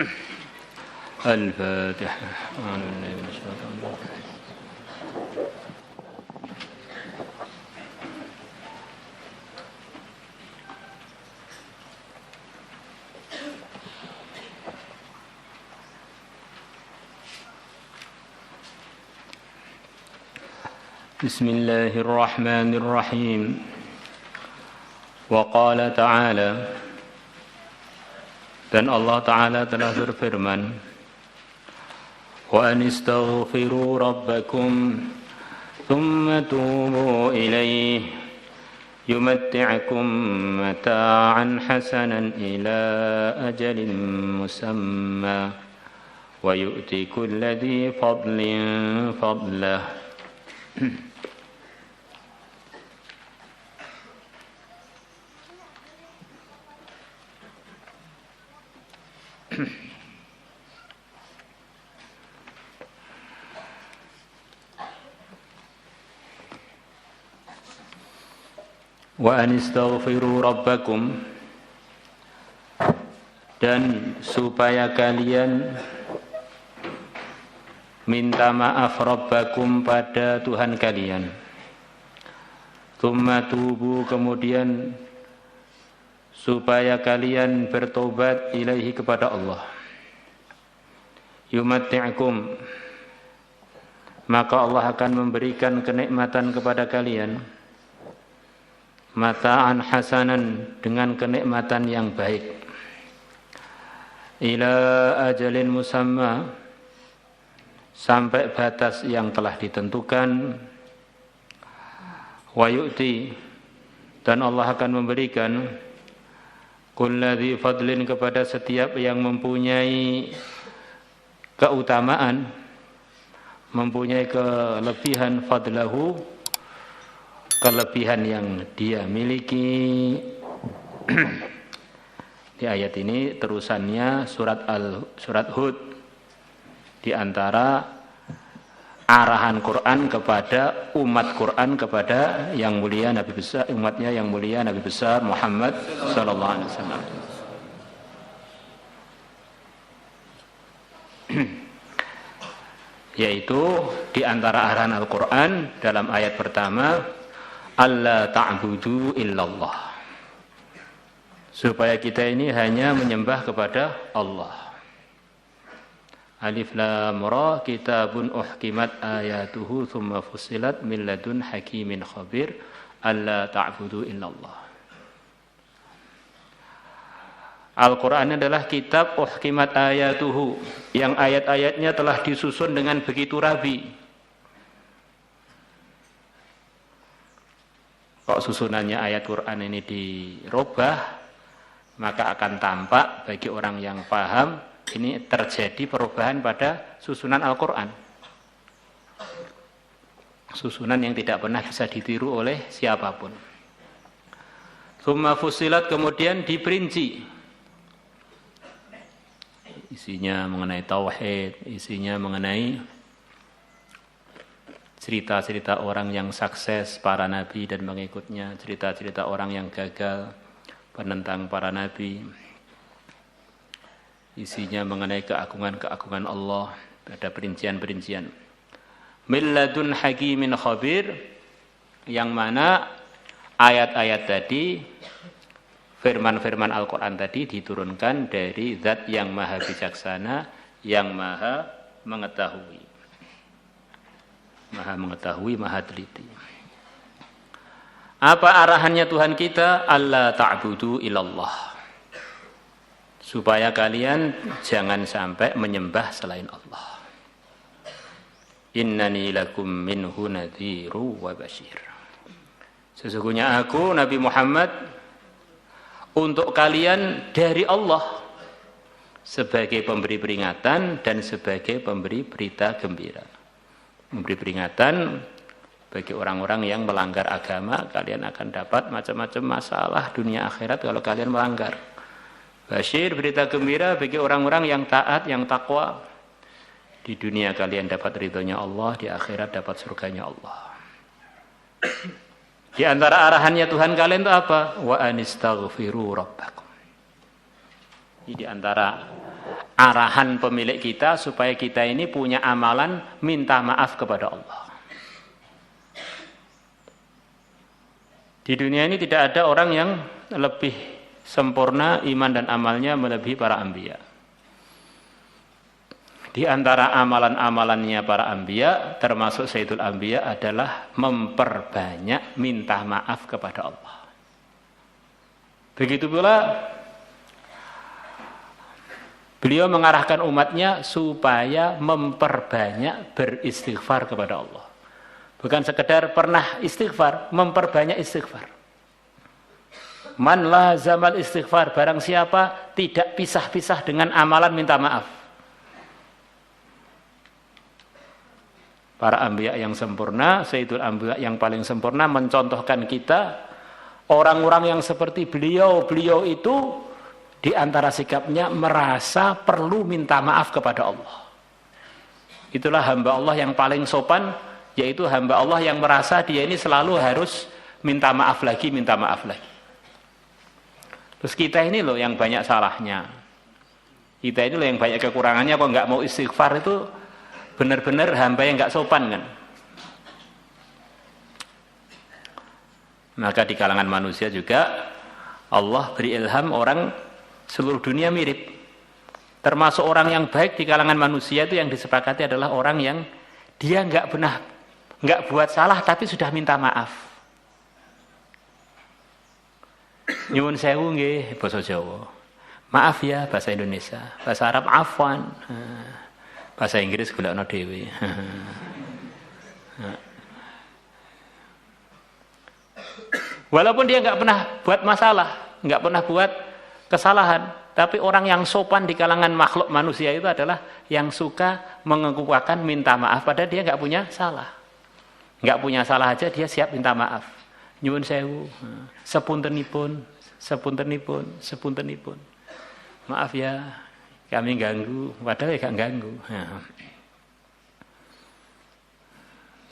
الفاتحة. بسم الله الرحمن الرحيم. وقال تعالى, dan Allah Ta'ala telah berfirman, wa anistaghfiru rabbakum thumma tubu ilayhi yumatti'akum mata'an hasanan ila ajalin musamma wa yu'ti kulla dhi fadlin fadlah. Wa anistaghfiru rabbakum, dan supaya kalian minta maaf rabbakum pada Tuhan kalian. Tsumma tubu, kemudian supaya kalian bertobat ilaihi kepada Allah. Yumatti'akum, maka Allah akan memberikan kenikmatan kepada kalian. Mata'an hasanan, dengan kenikmatan yang baik. Ila ajalin musamma, sampai batas yang telah ditentukan. Wa yu'ti, dan Allah akan memberikan kulladzi fadlin, kepada setiap yang mempunyai keutamaan, mempunyai kelebihan, fadlahu, kelebihan yang dia miliki. Di ayat ini terusannya surat Hud, di antara arahan Quran kepada umat Quran, kepada yang mulia Nabi besar, umatnya yang mulia Nabi besar Muhammad sallallahu alaihi wasallam. Yaitu di antara arahan Al-Quran dalam ayat pertama, alla ta'budu illallah, supaya kita ini hanya menyembah kepada Allah. Alif lam ra, kitabun uhkimat ayatuhu thumma fussilat min ladun hakimin khabir, alla ta'budu illallah. Al-Quran adalah kitab uhkimat ayatuhu, yang ayat-ayatnya telah disusun dengan begitu rapi. Kalau susunannya ayat Quran ini dirubah, maka akan tampak bagi orang yang paham ini terjadi perubahan pada susunan Al-Quran. Susunan yang tidak pernah bisa ditiru oleh siapapun. Tsumma fussilat, kemudian diperinci. Isinya mengenai tauhid, isinya mengenai cerita-cerita orang yang sukses, para nabi dan mengikutnya, cerita-cerita orang yang gagal, penentang para nabi. Isinya mengenai keagungan-keagungan Allah, ada perincian-perincian. Min ladun hakimin khabir, yang mana ayat-ayat tadi, firman-firman Al-Quran tadi diturunkan dari zat yang maha bijaksana, yang maha mengetahui. Maha mengetahui, maha teliti. Apa arahannya Tuhan kita? Alla ta'budu illallah, supaya kalian jangan sampai menyembah selain Allah. Innani lakum minhu nadhiru wa basyir. Sesungguhnya aku Nabi Muhammad untuk kalian dari Allah, sebagai pemberi peringatan dan sebagai pemberi berita gembira. Memberi peringatan bagi orang-orang yang melanggar agama, kalian akan dapat macam-macam masalah dunia akhirat kalau kalian melanggar. Basyir, berita gembira bagi orang-orang yang taat, yang takwa. Di dunia kalian dapat ridhonya Allah, di akhirat dapat surganya Allah. Di antara arahannya Tuhan kalian itu apa? Wa anistaghfiru rabbakum. Ini di antara arahan pemilik kita supaya kita ini punya amalan minta maaf kepada Allah. Di dunia ini tidak ada orang yang lebih sempurna iman dan amalnya melebihi para anbiya. Di antara amalan-amalannya para anbiya, termasuk Sayyidul Anbiya, adalah memperbanyak minta maaf kepada Allah. Begitu pula beliau mengarahkan umatnya supaya memperbanyak beristighfar kepada Allah. Bukan sekedar pernah istighfar, memperbanyak istighfar. Man lazamal istighfar, barang siapa tidak pisah-pisah dengan amalan minta maaf. Para anbiya yang sempurna, Sayyidul Anbiya yang paling sempurna, mencontohkan kita orang-orang yang seperti beliau itu di antara sikapnya merasa perlu minta maaf kepada Allah. Itulah hamba Allah yang paling sopan, yaitu hamba Allah yang merasa dia ini selalu harus minta maaf lagi. Terus kita ini loh yang banyak salahnya. Kita ini loh yang banyak kekurangannya, kok nggak mau istighfar, itu benar-benar hamba yang nggak sopan kan. Maka di kalangan manusia juga Allah beri ilham orang seluruh dunia mirip. Termasuk orang yang baik di kalangan manusia itu yang disepakati adalah orang yang dia nggak buat salah tapi sudah minta maaf. Nyuwun sewu nggih basa Jawa. Maaf ya bahasa Indonesia. Bahasa Arab afwan. Bahasa Inggris golekno dhewe. Walaupun dia nggak pernah buat masalah, nggak pernah buat kesalahan, tapi orang yang sopan di kalangan makhluk manusia itu adalah yang suka mengemukakan minta maaf, padahal dia nggak punya salah. Nggak punya salah aja dia siap minta maaf. Nyuwun sewu, sepuntenipun. Maaf ya, kami ganggu, padahal ya gak ganggu.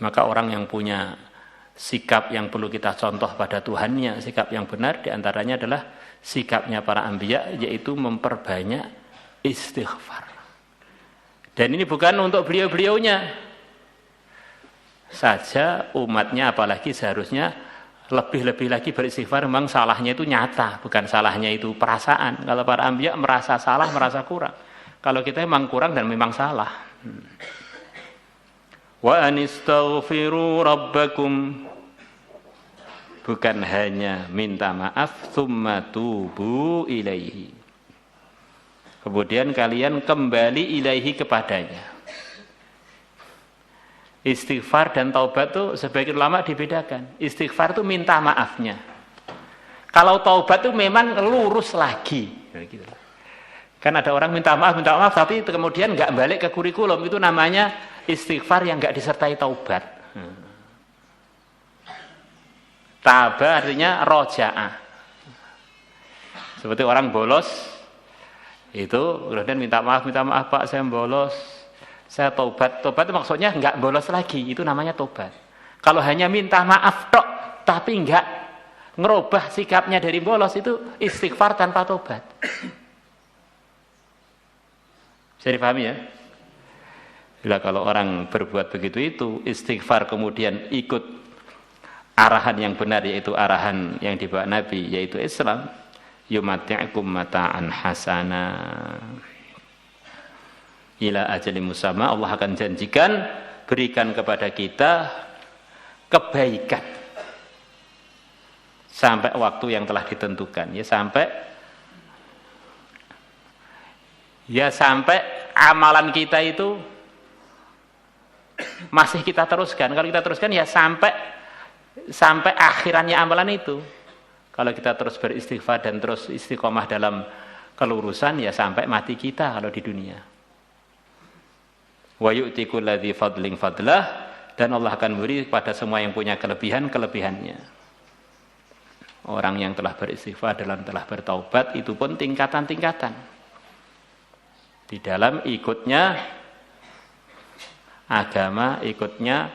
Maka orang yang punya sikap yang perlu kita contoh pada Tuhannya, sikap yang benar diantaranya adalah sikapnya para anbiya, yaitu memperbanyak istighfar. Dan ini bukan untuk beliau-beliaunya saja, umatnya apalagi seharusnya lebih-lebih lagi beristighfar. Memang salahnya itu nyata, bukan salahnya itu perasaan. Kalau para anbiya merasa salah, merasa kurang. Kalau kita memang kurang dan memang salah. Wa anistaghfiru rabbakum, bukan hanya minta maaf, tsumma tubu ilaihi, kemudian kalian kembali ilaihi, kepadanya. Istighfar dan taubat itu sebagian ulama dibedakan. Istighfar itu minta maafnya. Kalau taubat itu memang lurus lagi. Kan ada orang minta maaf, tapi kemudian nggak balik ke kurikulum. Itu namanya istighfar yang nggak disertai taubat. Taba artinya roja'ah. Seperti orang bolos, itu kemudian minta maaf Pak, saya bolos. Saya tobat itu maksudnya nggak bolos lagi, itu namanya tobat. Kalau hanya minta maaf tok, tapi nggak ngerubah sikapnya dari bolos, itu istighfar tanpa tobat. Bisa dipahami ya? Bila kalau orang berbuat begitu itu istighfar kemudian ikut arahan yang benar, yaitu arahan yang dibawa Nabi, yaitu Islam, yumati'akum mata'an hasana ila ajali musamma, Allah akan janjikan berikan kepada kita kebaikan sampai waktu yang telah ditentukan, sampai amalan kita itu masih kita teruskan. Kalau kita teruskan ya sampai akhirannya amalan itu. Kalau kita terus beristighfar dan terus istiqomah dalam kelurusan, ya sampai mati kita kalau di dunia. Wa yu'ti kulladzi fadlin fadlah, dan Allah akan beri pada semua yang punya kelebihannya. Orang yang telah beristighfar dan telah bertaubat itu pun tingkatan-tingkatan di dalam ikutnya agama, ikutnya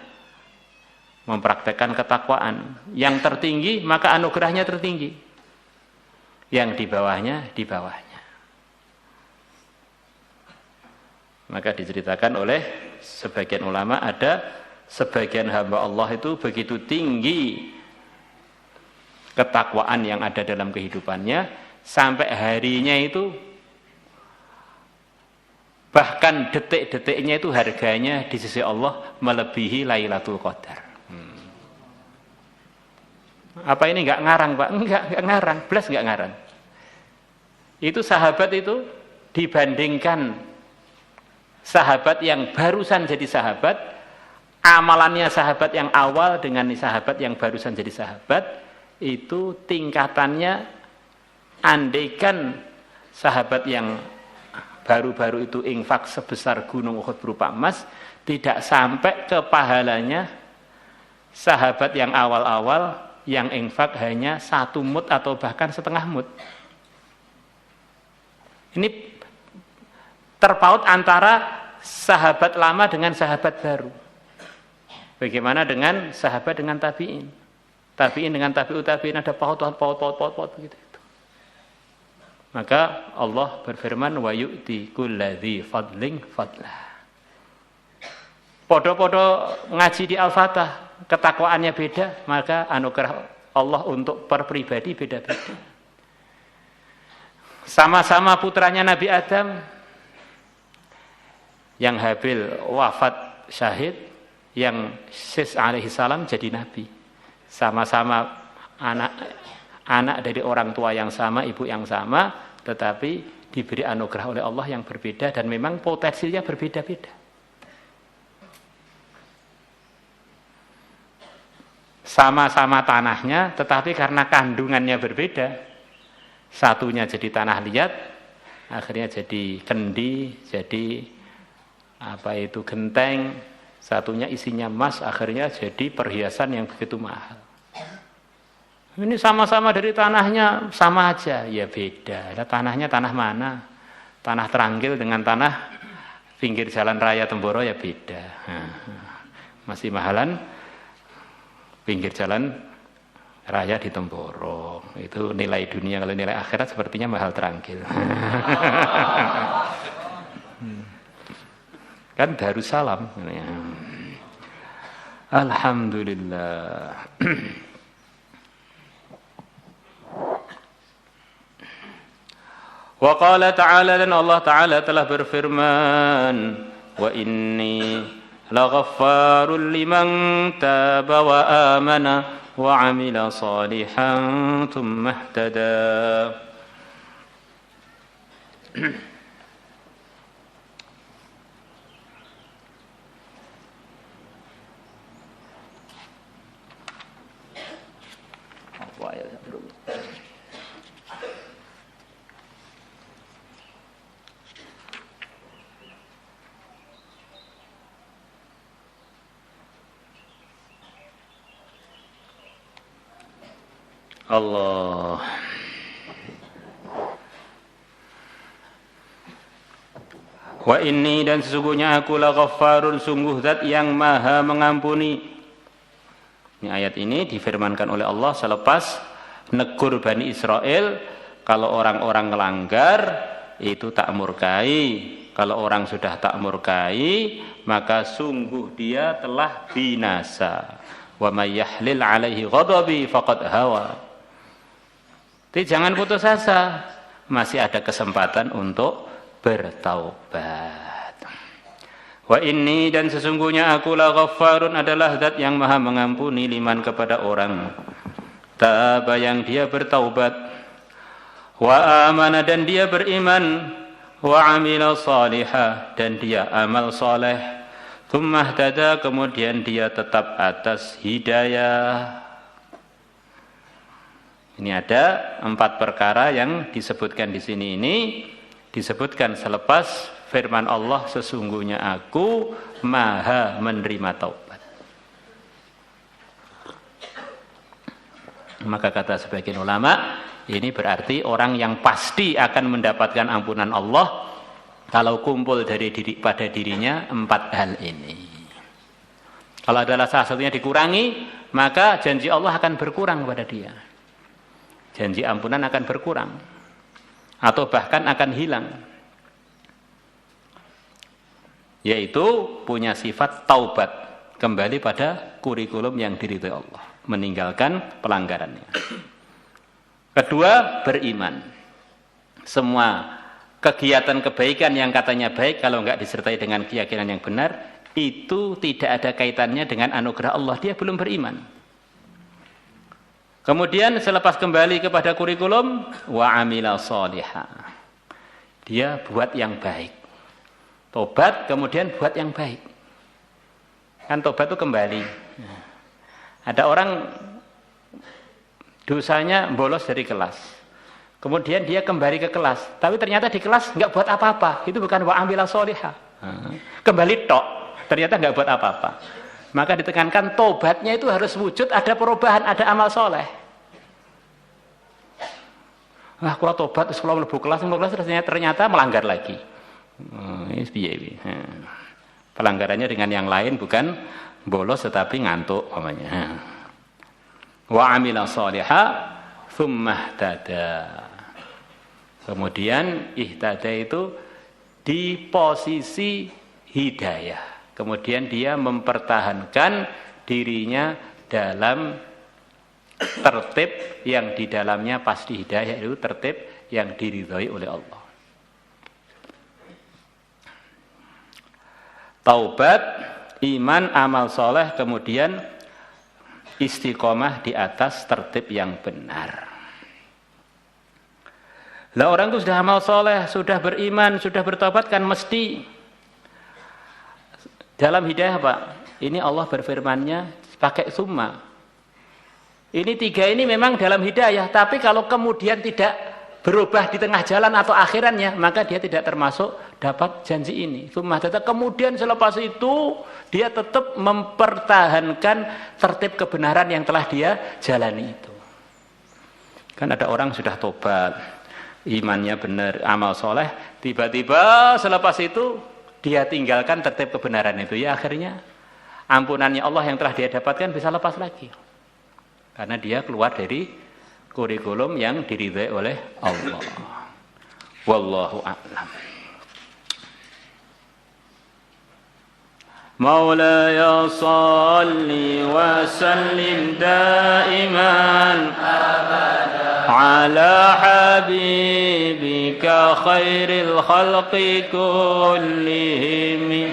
mempraktekkan ketakwaan. Yang tertinggi maka anugerahnya tertinggi, yang di bawahnya di bawahnya. Maka diceritakan oleh sebagian ulama, ada sebagian hamba Allah itu begitu tinggi ketakwaan yang ada dalam kehidupannya, sampai harinya itu bahkan detik-detiknya itu harganya di sisi Allah melebihi Lailatul Qadar. Apa ini enggak ngarang, Pak? Enggak ngarang, belas enggak ngarang. Itu sahabat itu dibandingkan sahabat yang barusan jadi sahabat, amalannya sahabat yang awal dengan sahabat yang barusan jadi sahabat, itu tingkatannya, andaikan sahabat yang baru-baru itu infak sebesar gunung Uhud berupa emas, tidak sampai ke pahalanya sahabat yang awal-awal yang infak hanya 1 mud atau bahkan setengah mud. Ini terpaut antara sahabat lama dengan sahabat baru. Bagaimana dengan sahabat dengan tabi'in? Tabi'in dengan tabi'ut tabi'in ada paut begitu. Maka Allah berfirman, wa yu'ti kulladzi fadlin fadlah. Podo-podo ngaji di Al-Fatah, ketakwaannya beda, maka anugerah Allah untuk per pribadi beda-beda. Sama-sama putranya Nabi Adam, yang Habil wafat syahid, yang Sis alaihi salam jadi nabi. Sama-sama anak dari orang tua yang sama, ibu yang sama, tetapi diberi anugerah oleh Allah yang berbeda, dan memang potensinya berbeda-beda. Sama-sama tanahnya, tetapi karena kandungannya berbeda, satunya jadi tanah liat, akhirnya jadi kendi, jadi genteng, satunya isinya emas, akhirnya jadi perhiasan yang begitu mahal. Ini sama-sama dari tanahnya sama aja, ya beda. Nah, tanahnya tanah mana? Tanah Teranggil dengan tanah pinggir jalan raya Temboro ya beda. Masih mahalan pinggir jalan raya di Temboro. Itu nilai dunia, kalau nilai akhirat sepertinya mahal Teranggil. Kan Darussalam. Alhamdulillah. Wa qala ta'ala, dan Allah Ta'ala telah berfirman, wa inni laghaffarul liman taba wa amana wa amila salihan thumma ihtada. Allah. Wa inni, dan sesungguhnya aku la ghaffarun, sungguh zat yang maha mengampuni. Ini ayat ini difirmankan oleh Allah selepas negur Bani Israel, kalau orang-orang melanggar itu tak murkai. Kalau orang sudah tak murkai, maka sungguh dia telah binasa. Wa may yahlil alaihi ghadabi faqad hawa. Jadi jangan putus asa, masih ada kesempatan untuk bertaubat. Wa inni, dan sesungguhnya aku la ghaffarun, adalah zat yang maha mengampuni, liman, kepada orang taba, yang dia bertaubat, wa amana, dan dia beriman, wa amila salihah, dan dia amal soleh, tsumma ihtada, kemudian dia tetap atas hidayah. Ini ada 4 perkara yang disebutkan di sini. Ini disebutkan selepas firman Allah, sesungguhnya aku maha menerima taubat. Maka kata sebagian ulama, ini berarti orang yang pasti akan mendapatkan ampunan Allah kalau kumpul pada dirinya 4 hal ini. Kalau adalah salah satunya dikurangi, maka janji Allah akan berkurang kepada dia. Janji ampunan akan berkurang atau bahkan akan hilang. yaitu punya sifat taubat, kembali pada kurikulum yang diridhoi Allah, meninggalkan pelanggarannya. Kedua, beriman. Semua kegiatan kebaikan yang katanya baik, kalau enggak disertai dengan keyakinan yang benar, itu tidak ada kaitannya dengan anugerah Allah, dia belum beriman. Kemudian selepas kembali kepada kurikulum, wa amila sholiha, dia buat yang baik. Tobat kemudian buat yang baik. Kan tobat itu kembali. Ada orang dosanya bolos dari kelas, kemudian dia kembali ke kelas, tapi ternyata di kelas nggak buat apa-apa. Itu bukan wa amila sholiha. Kembali tok, ternyata nggak buat apa-apa. Maka ditekankan tobatnya itu harus wujud, ada perubahan, ada amal soleh. Wah, kalau tobat, kalau mlebu kelas ternyata melanggar lagi. Ini pelanggarannya dengan yang lain, bukan bolos tetapi ngantuk namanya. Wa amila sholiha tsumma ihtada. Kemudian ihtada itu di posisi hidayah. Kemudian dia mempertahankan dirinya dalam tertib yang di dalamnya pasti hidayah, itu tertib yang diridhoi oleh Allah. Taubat, iman, amal soleh, kemudian istiqomah di atas tertib yang benar. Lah orang itu sudah amal soleh, sudah beriman, sudah bertobat, kan mesti dalam hidayah, Pak. Ini Allah berfirmannya pakai summa. Ini tiga ini memang dalam hidayah, tapi kalau kemudian tidak berubah di tengah jalan atau akhirannya, maka dia tidak termasuk dapat janji ini. Summa tetap kemudian selepas itu dia tetap mempertahankan tertib kebenaran yang telah dia jalani itu. Kan ada orang sudah tobat, imannya benar, amal soleh, tiba-tiba selepas itu dia tinggalkan tertib kebenaran itu, ya akhirnya ampunannya Allah yang telah dia dapatkan bisa lepas lagi. Karena dia keluar dari kurikulum yang diridhai oleh Allah. Wallahu a'lam. Maulaya salli wa sallim daiman abada ala habibika khairil khalqi kullihim.